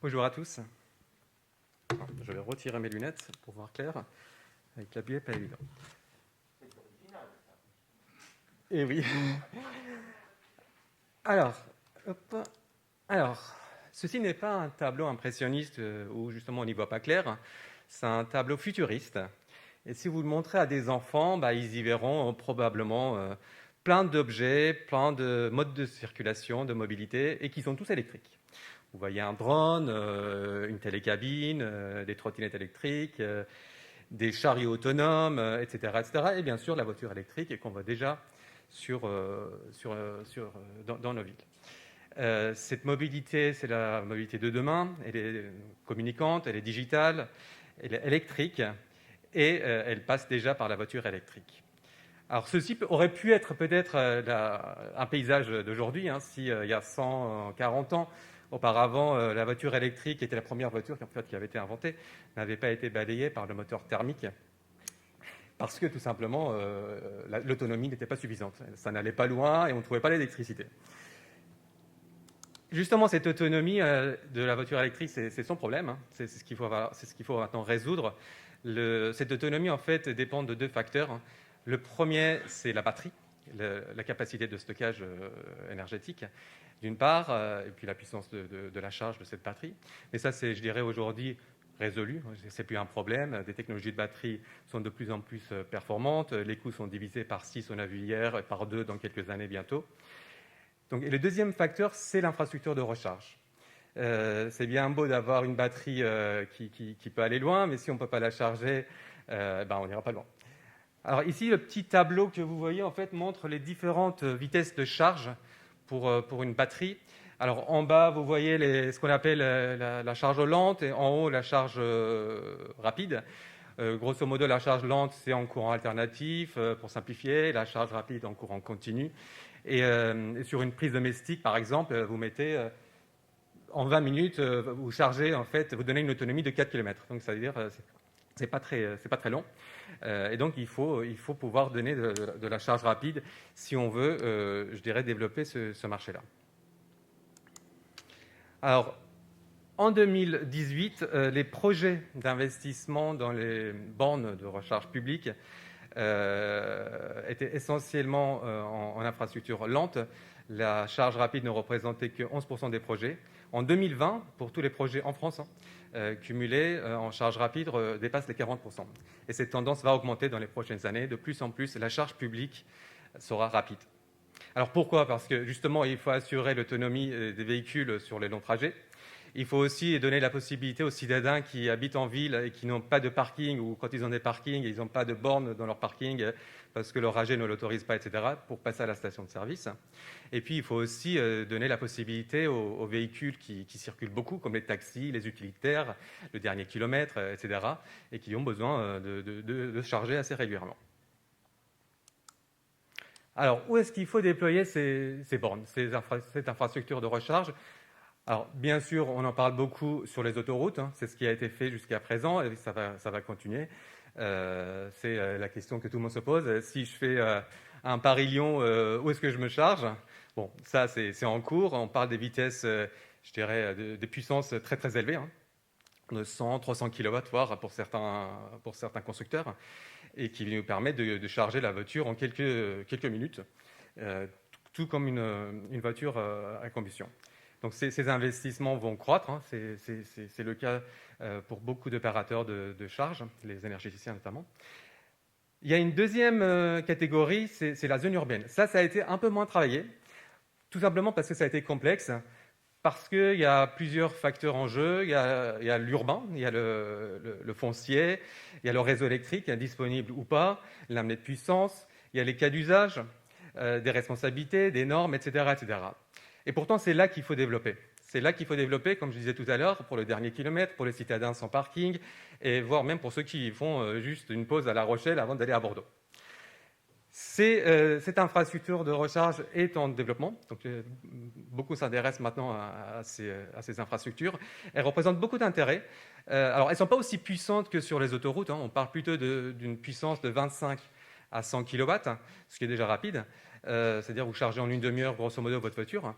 Bonjour à tous. Je vais retirer mes lunettes pour voir clair. Avec la buée, pas évident. Et oui. Alors, hop. Alors, ceci n'est pas un tableau impressionniste où justement on n'y voit pas clair. C'est un tableau futuriste. Et si vous le montrez à des enfants, ils y verront probablement plein d'objets, plein de modes de circulation, de mobilité, et qui sont tous électriques. Vous voyez un drone, une télécabine, des trottinettes électriques, des chariots autonomes, etc., etc. Et bien sûr, la voiture électrique qu'on voit déjà dans nos villes. Cette mobilité, c'est la mobilité de demain. Elle est communicante, elle est digitale, elle est électrique et elle passe déjà par la voiture électrique. Alors, ceci aurait pu être peut-être un paysage d'aujourd'hui, si il y a 140 ans, auparavant, la voiture électrique était la première voiture qui avait été inventée, n'avait pas été balayée par le moteur thermique, parce que tout simplement, l'autonomie n'était pas suffisante. Ça n'allait pas loin et on ne trouvait pas l'électricité. Justement, cette autonomie de la voiture électrique, c'est son problème. C'est ce qu'il faut maintenant résoudre. Cette autonomie, en fait, dépend de deux facteurs. Le premier, c'est la batterie, la capacité de stockage énergétique, d'une part, et puis la puissance de la charge de cette batterie. Mais ça, c'est, je dirais, aujourd'hui résolu. C'est plus un problème. Des technologies de batterie sont de plus en plus performantes. Les coûts sont divisés par 6, on a vu hier, et par 2 dans quelques années bientôt. Donc, et le deuxième facteur, c'est l'infrastructure de recharge. C'est bien beau d'avoir une batterie qui peut aller loin, mais si on ne peut pas la charger, on n'ira pas loin. Alors ici, le petit tableau que vous voyez en fait montre les différentes vitesses de charge pour une batterie. Alors en bas, vous voyez ce qu'on appelle la charge lente et en haut, la charge rapide. Grosso modo, la charge lente, c'est en courant alternatif, pour simplifier. La charge rapide en courant continu. Et sur une prise domestique, par exemple, vous mettez en 20 minutes, vous chargez, en fait, vous donnez une autonomie de 4 km. Donc, ça veut dire c'est pas très long. Et donc, il faut pouvoir donner de la charge rapide si on veut, je dirais, développer ce marché-là. Alors, en 2018, les projets d'investissement dans les bornes de recharge publiques étaient essentiellement en infrastructure lente. La charge rapide ne représentait que 11% des projets. En 2020, pour tous les projets en France, cumulés en charge rapide dépasse les 40%. Et cette tendance va augmenter dans les prochaines années. De plus en plus, la charge publique sera rapide. Alors pourquoi ? Parce que justement, il faut assurer l'autonomie des véhicules sur les longs trajets. Il faut aussi donner la possibilité aux citadins qui habitent en ville et qui n'ont pas de parking, ou quand ils ont des parkings, ils n'ont pas de borne dans leur parking parce que leur AG ne l'autorise pas, etc., pour passer à la station de service. Et puis, il faut aussi donner la possibilité aux véhicules qui circulent beaucoup, comme les taxis, les utilitaires, le dernier kilomètre, etc., et qui ont besoin de charger assez régulièrement. Alors, où est-ce qu'il faut déployer ces bornes, cette infrastructure de recharge ? Alors, bien sûr, on en parle beaucoup sur les autoroutes. C'est ce qui a été fait jusqu'à présent et ça va continuer. C'est la question que tout le monde se pose. Si je fais un Paris-Lyon, où est-ce que je me charge ? Bon, ça, c'est en cours. On parle des vitesses, je dirais, des puissances très, très élevées, de 100, 300 kW, voire pour certains constructeurs, et qui nous permet de charger la voiture en quelques minutes, tout comme une voiture à combustion. Donc ces investissements vont croître, c'est le cas pour beaucoup d'opérateurs de charge, les énergéticiens notamment. Il y a une deuxième catégorie, c'est la zone urbaine. Ça a été un peu moins travaillé, tout simplement parce que ça a été complexe, parce qu'il y a plusieurs facteurs en jeu. Il y a l'urbain, il y a le foncier, il y a le réseau électrique, disponible ou pas, l'amener de puissance, il y a les cas d'usage, des responsabilités, des normes, etc., etc. Et pourtant, c'est là qu'il faut développer. C'est là qu'il faut développer, comme je disais tout à l'heure, pour le dernier kilomètre, pour les citadins sans parking, et voire même pour ceux qui font juste une pause à La Rochelle avant d'aller à Bordeaux. Cette infrastructure de recharge est en développement. Donc, beaucoup s'intéressent maintenant à ces infrastructures. Elles représentent beaucoup d'intérêt. Alors, elles ne sont pas aussi puissantes que sur les autoroutes. On parle plutôt d'une puissance de 25 à 100 kW, ce qui est déjà rapide. C'est-à-dire vous chargez en une demi-heure, grosso modo, votre voiture.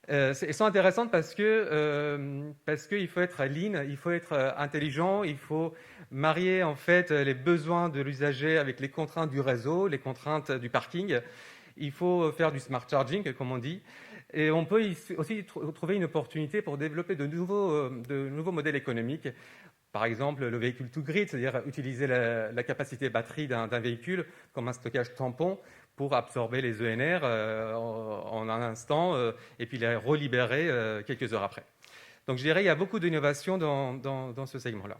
Elles sont intéressantes parce qu'il faut être lean, il faut être intelligent, il faut marier en fait les besoins de l'usager avec les contraintes du réseau, les contraintes du parking. Il faut faire du smart charging, comme on dit. Et on peut aussi trouver une opportunité pour développer de nouveaux modèles économiques. Par exemple, le véhicule to grid, c'est-à-dire utiliser la capacité batterie d'un véhicule comme un stockage tampon pour absorber les ENR en un instant et puis les relibérer quelques heures après. Donc je dirais qu'il y a beaucoup d'innovations dans ce segment-là.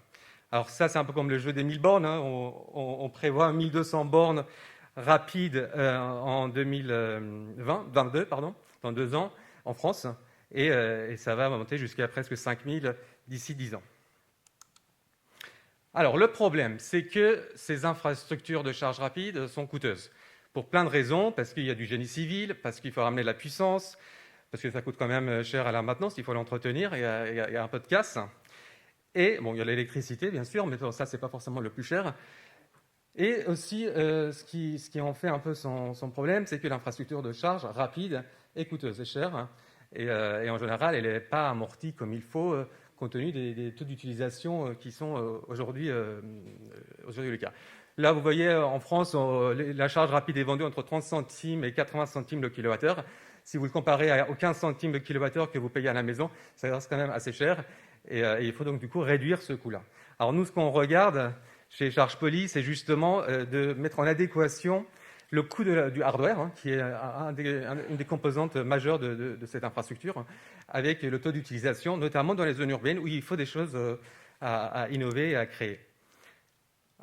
Alors ça, c'est un peu comme le jeu des 1000 bornes. Hein. On prévoit 1200 bornes rapides en 2022, dans 2 ans, en France. Et ça va monter jusqu'à presque 5000 d'ici 10 ans. Alors, le problème, c'est que ces infrastructures de charge rapide sont coûteuses. Pour plein de raisons, parce qu'il y a du génie civil, parce qu'il faut ramener de la puissance, parce que ça coûte quand même cher à la maintenance, il faut l'entretenir, il y a un peu de casse. Et, bon, il y a l'électricité, bien sûr, mais ça, c'est pas forcément le plus cher. Et aussi, ce qui en fait un peu son problème, c'est que l'infrastructure de charge rapide est coûteuse et chère. Et en général, elle n'est pas amortie comme il faut, compte tenu des taux d'utilisation qui sont aujourd'hui le cas. Là, vous voyez, en France, la charge rapide est vendue entre 30 centimes et 80 centimes le kilowattheure. Si vous le comparez aux 15 centimes le kilowattheure que vous payez à la maison, ça reste quand même assez cher. Et il faut donc du coup réduire ce coût-là. Alors nous, ce qu'on regarde chez Charge Poly, c'est justement de mettre en adéquation le coût du hardware, hein, qui est une des composantes majeures de cette infrastructure, hein, avec le taux d'utilisation, notamment dans les zones urbaines où il faut des choses à innover et à créer.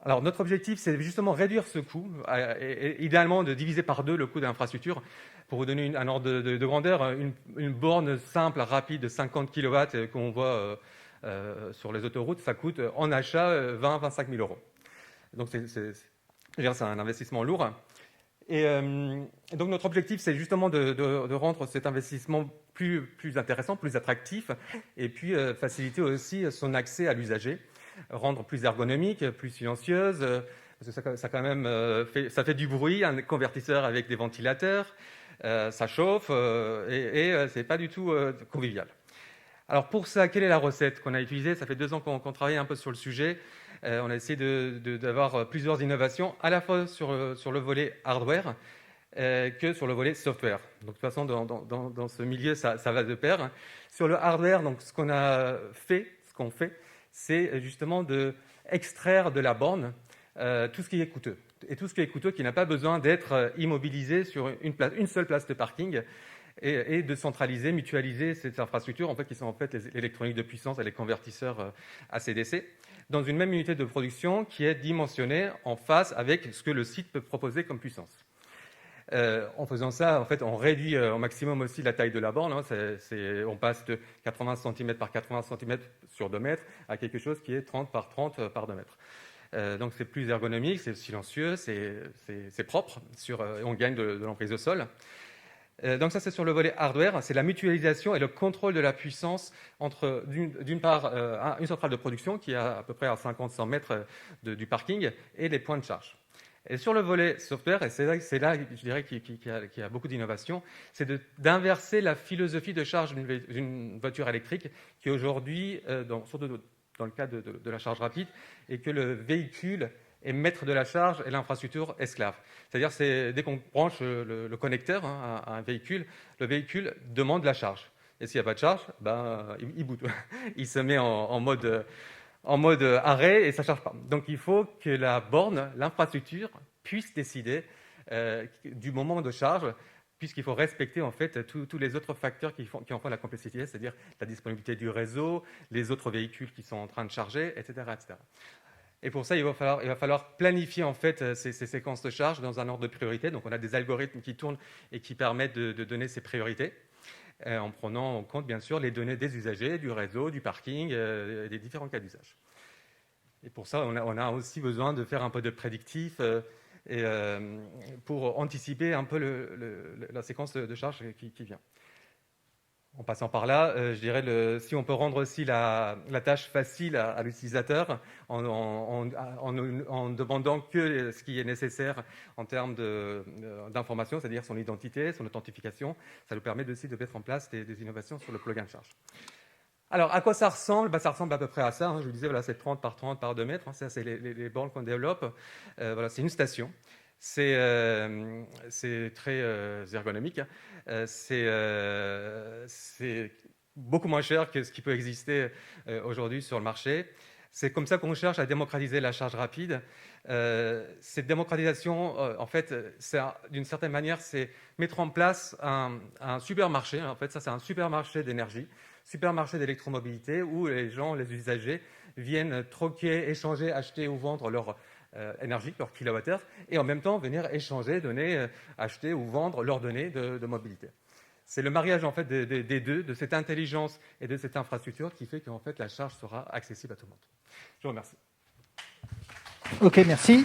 Alors notre objectif, c'est justement réduire ce coût, et idéalement de diviser par 2 le coût de l'infrastructure. Pour vous donner un ordre de grandeur, une borne simple, rapide de 50 kW qu'on voit sur les autoroutes, ça coûte en achat 20-25 000 euros. Donc c'est un investissement lourd. Et donc notre objectif, c'est justement de rendre cet investissement plus intéressant, plus attractif, et puis faciliter aussi son accès à l'usager, rendre plus ergonomique, plus silencieuse, parce que ça quand même ça fait du bruit, un convertisseur avec des ventilateurs, ça chauffe, et c'est pas du tout convivial. Alors pour ça, quelle est la recette qu'on a utilisée? Ça fait 2 ans qu'on travaille un peu sur le sujet. On a essayé d'avoir plusieurs innovations, à la fois sur le volet hardware que sur le volet software. Donc de toute façon, dans ce milieu, ça va de pair. Sur le hardware, donc ce qu'on fait, c'est justement d'extraire de la borne tout ce qui est coûteux. Et tout ce qui est coûteux, qui n'a pas besoin d'être immobilisé sur une seule place de parking, et de centraliser, mutualiser ces infrastructures, en fait, qui sont en fait l'électronique de puissance et les convertisseurs AC/DC, dans une même unité de production qui est dimensionnée en face avec ce que le site peut proposer comme puissance. En faisant ça, en fait, on réduit au maximum aussi la taille de la borne. Hein. On passe de 80 cm par 80 cm sur 2 mètres à quelque chose qui est 30 par 30 par 2 mètres. Donc c'est plus ergonomique, c'est silencieux, c'est propre, on gagne de l'emprise au sol. Donc ça, c'est sur le volet hardware, c'est la mutualisation et le contrôle de la puissance entre, d'une part, une centrale de production qui est à peu près à 50-100 mètres du parking et les points de charge. Et sur le volet software, et c'est là je dirais, qu'il y a beaucoup d'innovation, c'est d'inverser la philosophie de charge d'une voiture électrique qui aujourd'hui, surtout dans le cas de la charge rapide, est que le véhicule est maître de la charge et l'infrastructure esclave. C'est-à-dire, dès qu'on branche le connecteur à un véhicule, le véhicule demande la charge. Et s'il n'y a pas de charge, il boot. Il se met en mode arrêt et ça ne charge pas. Donc il faut que la borne, l'infrastructure, puisse décider du moment de charge, puisqu'il faut respecter en fait tous les autres facteurs qui en font la complexité, c'est-à-dire la disponibilité du réseau, les autres véhicules qui sont en train de charger, etc., etc. Et pour ça, il va falloir planifier en fait ces séquences de charge dans un ordre de priorité. Donc on a des algorithmes qui tournent et qui permettent de donner ces priorités, en prenant en compte bien sûr les données des usagers, du réseau, du parking, des différents cas d'usage. Et pour ça, on a aussi besoin de faire un peu de prédictif pour anticiper un peu la séquence de charge qui vient. En passant par là, je dirais si on peut rendre aussi la tâche facile à l'utilisateur en demandant que ce qui est nécessaire en termes d'information, c'est-à-dire son identité, son authentification, ça nous permet aussi de mettre en place des innovations sur le plugin charge. Alors, à quoi ça ressemble? Ça ressemble à peu près à ça. Je vous disais, voilà, c'est 30 par 30 par 2 mètres. Ça, c'est les bornes qu'on développe. Voilà, c'est une station. C'est très ergonomique. C'est beaucoup moins cher que ce qui peut exister aujourd'hui sur le marché. C'est comme ça qu'on cherche à démocratiser la charge rapide. Cette démocratisation, en fait, d'une certaine manière, c'est mettre en place un supermarché. En fait, ça, c'est un supermarché d'énergie, supermarché d'électromobilité où les gens, les usagers, viennent troquer, échanger, acheter ou vendre leur énergie, leur kilowattheure, et en même temps venir échanger, donner, acheter ou vendre leurs données de mobilité. C'est le mariage en fait des deux, de cette intelligence et de cette infrastructure qui fait qu'en fait la charge sera accessible à tout le monde. Je vous remercie. Ok, merci.